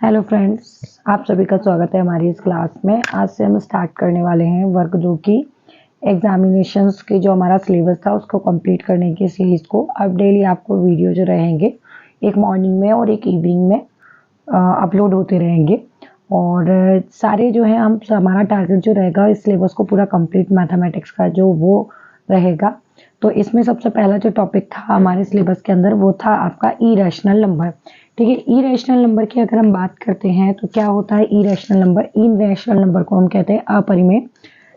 Hello friends, आप सभी का स्वागत है हमारी इस क्लास में। आज से हम स्टार्ट करने वाले हैं वर्क जो कि एग्जामिनेशंस के जो हमारा सिलेबस था उसको कंप्लीट करने की सीरीज को। अब डेली आपको वीडियो जो रहेंगे एक मॉर्निंग में और एक इवनिंग में अपलोड होते रहेंगे। और सारे जो है हमारा टारगेट जो रहेगा इस सिलेबस को पूरा कंप्लीट मैथमेटिक्स का जो वो रहेगा। तो इसमें सबसे पहला जो टॉपिक था हमारे सिलेबस के अंदर वो था आपका इरेशनल नंबर। ठीक है, इरेशनल नंबर की अगर हम बात करते हैं तो क्या होता है इरेशनल नंबर। इरेशनल नंबर को हम कहते हैं अपरिमेय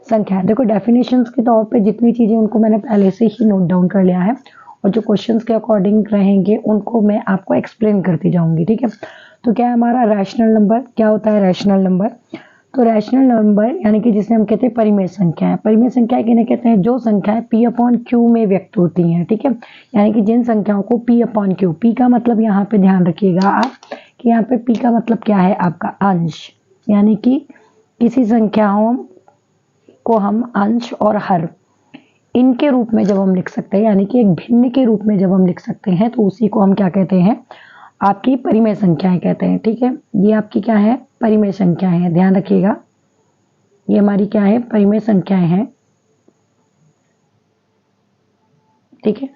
संख्या। देखो डेफिनेशंस के तौर पे जितनी चीजें उनको मैंने पहले से ही नोट डाउन कर लिया है और जो क्वेश्चंस के अकॉर्डिंग रहेंगे उनको मैं आपको एक्सप्लेन करती जाऊंगी। ठीक है, तो क्या है हमारा रैशनल नंबर, क्या होता है रैशनल नंबर। तो रैशनल नंबर यानी कि जिसे हम कहते हैं परिमेय संख्या है। परिमेय संख्या किन्हें कहते हैं, जो संख्याएं पी अपॉन क्यू में व्यक्त होती हैं। ठीक है, यानी कि जिन संख्याओं को पी अपॉन क्यू, पी का मतलब यहाँ पे ध्यान रखिएगा आप कि यहाँ पे पी का मतलब क्या है आपका अंश, यानी कि किसी संख्याओं को हम अंश और हर इनके रूप में जब हम लिख सकते हैं, यानी कि एक भिन्न के रूप में जब हम लिख सकते हैं तो उसी को हम क्या कहते हैं, आपकी परिमेय संख्याएं कहते हैं। ठीक है, ये आपकी क्या है, परिमेय संख्याएं हैं, ध्यान रखिएगा। ये हमारी क्या है, परिमेय संख्याएं हैं। ठीक है,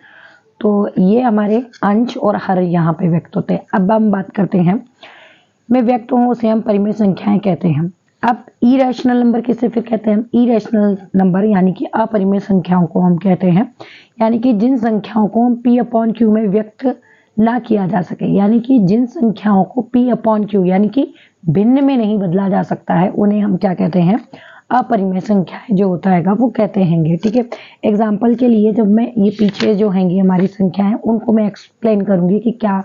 तो ये हमारे अंश और हर यहाँ पे व्यक्त होते हैं। अब हम बात करते हैं में व्यक्त हो उसे हम परिमेय संख्याएं कहते हैं। अब इरेशनल नंबर किसे फिर कहते हैं हम, इरेशनल नंबर यानी कि अपरिमेय संख्याओं को हम कहते हैं, यानी कि जिन संख्याओं को हम पी अपॉन क्यू में व्यक्त ना किया जा सके, यानी कि जिन संख्याओं को पी अपॉन क्यू यानी कि भिन्न में नहीं बदला जा सकता है उन्हें हम क्या कहते हैं, अपरिमेय संख्याएं जो होता है वो कहते हैं। ठीक है, एग्जाम्पल के लिए जब मैं ये पीछे जो हैंगी हमारी संख्याएं उनको मैं एक्सप्लेन करूंगी कि क्या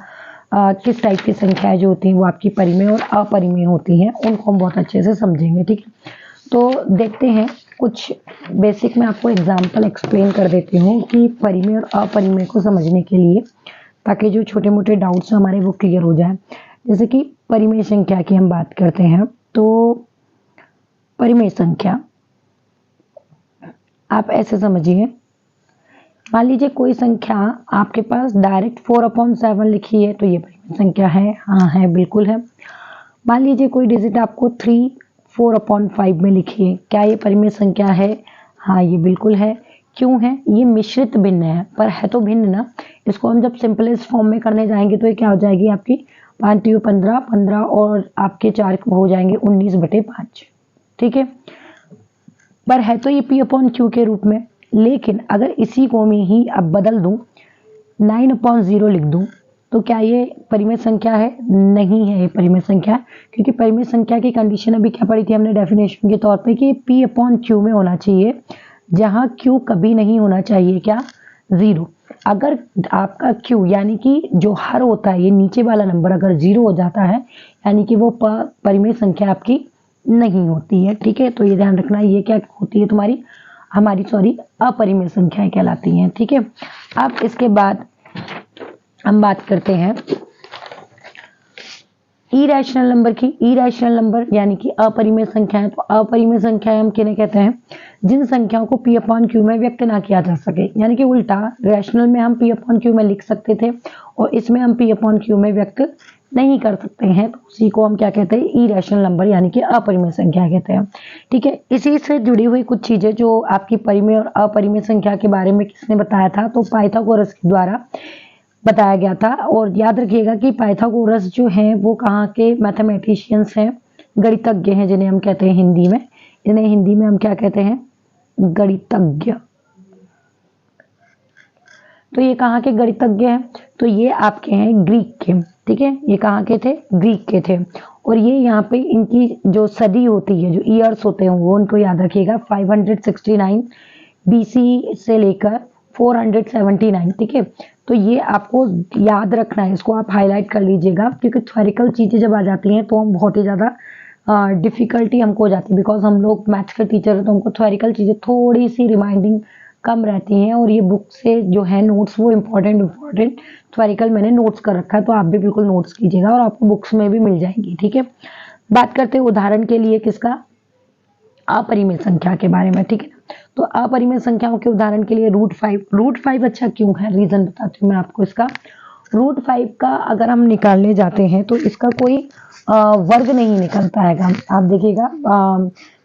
किस टाइप की संख्याएं जो होती हैं वो आपकी परिमेय और अपरिमेय होती हैं, उनको हम बहुत अच्छे से समझेंगे। ठीक है, तो देखते हैं कुछ बेसिक मैं आपको एग्जाम्पल एक्सप्लेन कर देती हूँ कि परिमेय और अपरिमेय को समझने के लिए, ताकि जो छोटे मोटे डाउट्स हमारे वो क्लियर हो जाए। जैसे कि परिमेय संख्या की हम बात करते हैं तो परिमेय संख्या आप ऐसे समझिए, मान लीजिए कोई संख्या आपके पास डायरेक्ट 4/7 लिखी है तो ये परिमेय संख्या है, हाँ है, बिल्कुल है। मान लीजिए कोई डिजिट आपको 3 4/5 में लिखी है, क्या ये परिमेय संख्या है, हाँ ये बिल्कुल है। क्यों है, ये मिश्रित भिन्न है, पर है तो भिन्न ना। इसको हम जब सिंपलेस्ट फॉर्म में करने जाएंगे तो ये क्या हो जाएगी आपकी 5 3 15 15 और आपके 4 हो जाएंगे 19/5। ठीक है, पर है तो ये पी अपॉन क्यू के रूप में, लेकिन अगर इसी को मैं ही अब बदल दूं 9/0 लिख दूं तो क्या ये परिमेय संख्या है, नहीं है ये परिमेय संख्या। क्योंकि परिमेय संख्या की कंडीशन अभी क्या पढ़ी थी हमने डेफिनेशन के तौर पे कि पी अपॉन क्यू में होना चाहिए, जहां क्यू कभी नहीं होना चाहिए क्या, 0। अगर आपका क्यू यानी कि जो हर होता है ये नीचे वाला नंबर अगर 0 हो जाता है यानी कि वो परिमेय संख्या आपकी नहीं होती है। ठीक है, तो ये ध्यान रखना, ये क्या होती है तुम्हारी हमारी अपरिमेय संख्याएं कहलाती हैं। ठीक है, अब इसके बाद हम बात करते हैं इरेशनल नंबर की। इरेशनल नंबर यानी कि अपरिमेय संख्याएं, तो अपरिमेय संख्याएं हम किन्हें कहते हैं, जिन संख्याओं को पी अपॉन क्यू में व्यक्त ना किया जा सके, यानी कि उल्टा रैशनल में हम पी अपॉन क्यू में लिख सकते थे और इसमें हम पी अपॉन क्यू में व्यक्त नहीं कर सकते हैं, तो उसी को हम क्या कहते हैं, इरेशनल नंबर यानी कि अपरिमेय संख्या कहते हैं। ठीक है, इसी से जुड़ी हुई कुछ चीजें जो आपकी परिमेय और अपरिमेय संख्या के बारे में किसने बताया था, तो पाइथागोरस के द्वारा बताया गया था। और याद रखिएगा कि पाइथागोरस जो हैं वो कहाँ के मैथमेटिशियंस हैं, गणितज्ञ हैं, जिन्हें हम कहते हैं हिंदी में, इन्हें हिंदी में हम क्या कहते हैं, गणितज्ञ। तो ये कहाँ के गणितज्ञ हैं, तो ये आपके हैं ग्रीक के। ठीक है, ये कहाँ के थे, ग्रीक के थे। और ये यहाँ पे इनकी जो सदी होती है, जो ईयर्स होते हैं वो उनको याद रखिएगा, 569 BC से लेकर 479। ठीक है, तो ये आपको याद रखना है, इसको आप हाईलाइट कर लीजिएगा, क्योंकि थ्योरिकल चीजें जब आ जाती हैं तो हम बहुत ही ज़्यादा डिफिकल्टी हमको हो जाती है, बिकॉज हम लोग मैथ्स के टीचर हैं तो हमको थ्योरिकल चीज़ें थोड़ी सी रिमाइंडिंग कम रहती हैं। और ये बुक से जो है नोट्स वो इम्पोर्टेंट थ्योरिकल मैंने नोट्स कर रखा है, तो आप भी बिल्कुल नोट्स कीजिएगा और आपको बुक्स में भी मिल जाएंगी। ठीक है, बात करते हैं उदाहरण के लिए किसका, अपरिमेय संख्या के बारे में। ठीक है, तो अपरिमेय संख्याओं के उदाहरण के लिए रूट 5। अच्छा क्यों है, रीजन बताती हूँ मैं आपको इसका। रूट 5 का अगर हम निकालने जाते हैं तो इसका कोई वर्ग नहीं निकलता है। आप देखिएगा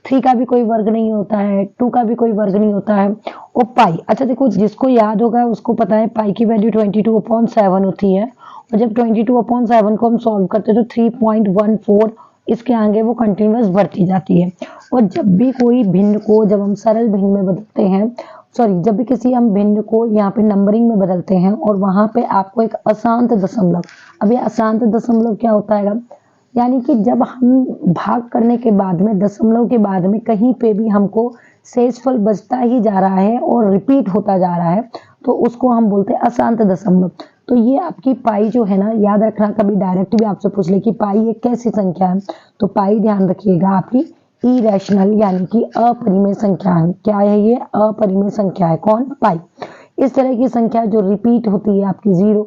3 का भी कोई वर्ग नहीं होता है, 2 का भी कोई वर्ग नहीं होता है। और पाई, अच्छा देखो जिसको याद होगा उसको पता है पाई की वैल्यू 22/7 होती है। और जब 22/7 को हम सॉल्व करते हैं तो 3.14 इसके आगे वो कंटिन्यूअस बढ़ती जाती है। और जब भी कोई भिन्न को जब हम सरल भिन्न में बदलते हैं, सॉरी जब भी किसी हम भिन्न को यहाँ पे नंबरिंग में बदलते हैं और वहां पे आपको एक अशांत दशमलव, अब ये अशांत दशमलव क्या होता है, यानी कि जब हम भाग करने के बाद में दशमलव के बाद में कहीं पे भी हमको शेषफल बचता ही जा रहा है और रिपीट होता जा रहा है तो उसको हम बोलते हैं अशांत दशमलव। तो ये आपकी पाई जो है ना, याद रखना, कभी डायरेक्ट भी आपसे पूछ ले कि पाई एक कैसी संख्या है, तो पाई ध्यान रखिएगा आपकी इरेशनल यानी कि अपरिमेय संख्या है। क्या है ये? अपरिमेय संख्या है। कौन? पाई। इस तरह की संख्या जो रिपीट होती है आपकी 0,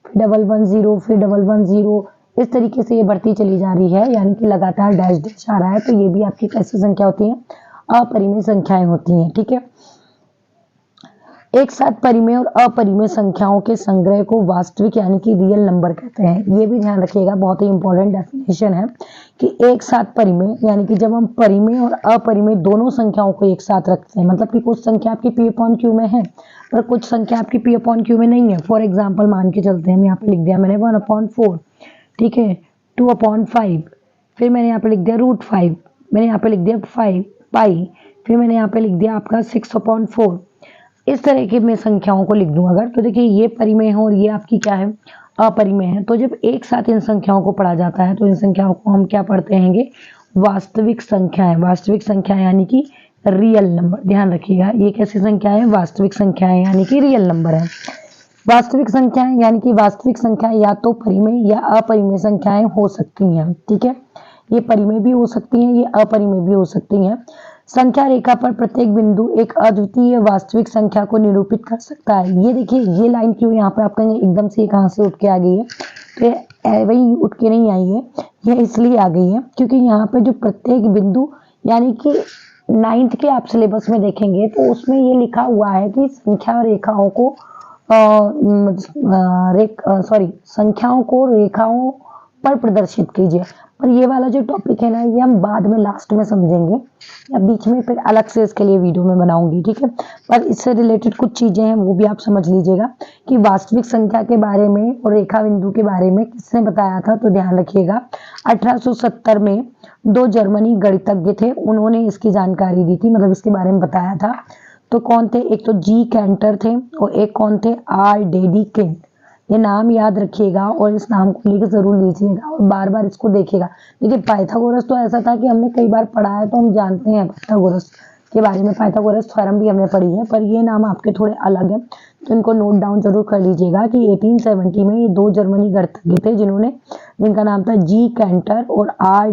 फिर 110, फिर 110, इस तरीके से ये बढ़ती चली जा रही है, यानी कि लगातार डैश डैश आ रहा है, तो ये भी आपकी कैसी संख्या होती है? अपरिमेय संख्याएं होती हैं। ठीक है, एक साथ परिमेय और अपरिमेय संख्याओं के संग्रह को वास्तविक यानी कि रियल नंबर कहते हैं। ये भी ध्यान रखिएगा, बहुत ही इंपॉर्टेंट डेफिनेशन है कि एक साथ परिमेय यानी कि जब हम परिमेय और अपरिमेय दोनों संख्याओं को एक साथ रखते हैं, मतलब कि कुछ संख्या आपकी P/Q में है पर कुछ संख्या आपकी P/Q में नहीं है। फॉर एग्जाम्पल मान के चलते हैं, यहाँ पे लिख दिया मैंने 1/4, ठीक है, 2/5, फिर मैंने यहाँ पे लिख दिया √5, मैंने यहाँ पे लिख दिया 5 पाई, फिर मैंने यहाँ पे लिख दिया आपका 6/4। इस तरह की मैं संख्याओं को लिख दूं अगर, तो देखिए ये परिमेय है और ये आपकी क्या है? अपरिमेय है। तो जब एक साथ इन संख्याओं को पढ़ा जाता है तो इन संख्याओं को हम क्या पढ़ते हैं? वास्तविक संख्याएं। वास्तविक संख्या यानी कि रियल नंबर। ध्यान रखिएगा, ये कैसी संख्या है? वास्तविक संख्याएं यानी कि रियल नंबर है। वास्तविक संख्याएं यानी कि वास्तविक संख्याएं या तो परिमेय या अपरिमेय संख्याएं हो सकती हैं। ठीक है, ये परिमेय भी हो सकती हैं, ये अपरिमेय भी हो सकती हैं। संख्या रेखा पर प्रत्येक बिंदु एक अद्वितीय वास्तविक संख्या को निरूपित कर सकता है। ये देखिए, ये लाइन क्यों यहाँ पे आप कहेंगे एकदम से कहाँ से उठ के आ गई है? तो ये वही उठ के नहीं आई है, ये इसलिए आ गई है क्योंकि यहाँ पे जो प्रत्येक बिंदु यानी कि 9th के आप सिलेबस में देखेंगे तो उसमें ये लिखा हुआ है कि संख्या रेखाओं को संख्याओं को रेखाओं पर प्रदर्शित कीजिए। पर ये वाला जो टॉपिक है ना, ये हम बाद में लास्ट में समझेंगे या बीच में फिर अलग से इसके लिए वीडियो में बनाऊंगी। ठीक है, पर इससे रिलेटेड कुछ चीजें हैं वो भी आप समझ लीजिएगा कि वास्तविक संख्या के बारे में और रेखा बिंदु के बारे में किसने बताया था। तो ध्यान रखिएगा, 1870 में 2 जर्मनी गणितज्ञ थे, उन्होंने इसकी जानकारी दी थी, मतलब इसके बारे में बताया था। तो कौन थे? एक तो जी कैंटर थे और एक कौन थे? आर डेडिकिन। ये नाम याद रखिएगा और इस नाम को लिख जरूर लीजिएगा और बार बार इसको देखिएगा। देखिए पाइथागोरस तो ऐसा था कि हमने कई बार पढ़ा है तो हम जानते हैं पाइथागोरस के बारे में, पाइथागोरस थ्योरम भी हमने पढ़ी है, पर ये नाम आपके थोड़े अलग है तो इनको नोट डाउन जरूर कर लीजिएगा कि 1870 में ये 2 जर्मनी गणितज्ञ थे जिनका नाम था जी कैंटर और आर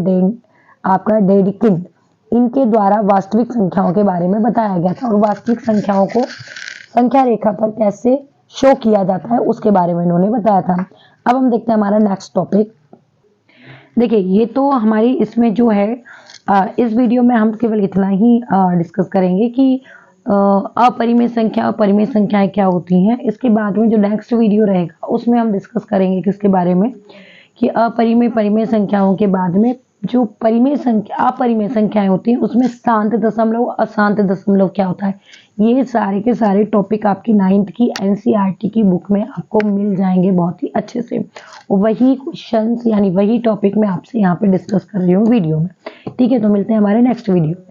डेडिकिन। इनके द्वारा वास्तविक संख्याओं के बारे में बताया गया था और वास्तविक संख्याओं को संख्या रेखा पर कैसे शो किया जाता है उसके बारे में इन्होंने बताया था। अब हम देखते हैं हमारा नेक्स्ट टॉपिक। देखिए ये तो हमारी इसमें जो है इस वीडियो में हम केवल इतना ही डिस्कस करेंगे कि अपरिमेय संख्या और परिमेय संख्याएं क्या होती हैं। इसके बाद में जो नेक्स्ट वीडियो रहेगा उसमें हम डिस्कस करेंगे किसके बारे में कि अपरिमेय परिमेय संख्याओं के बाद में जो परिमेय संख्या अपरिमेय संख्याएं होती हैं उसमें शांत दशमलव अशांत दशमलव क्या होता है। ये सारे के सारे टॉपिक आपकी 9th की एनसीईआरटी की बुक में आपको मिल जाएंगे बहुत ही अच्छे से। वही क्वेश्चंस यानी वही टॉपिक मैं आपसे यहाँ पे डिस्कस कर रही हूँ वीडियो में। ठीक है, तो मिलते हैं हमारे नेक्स्ट वीडियो।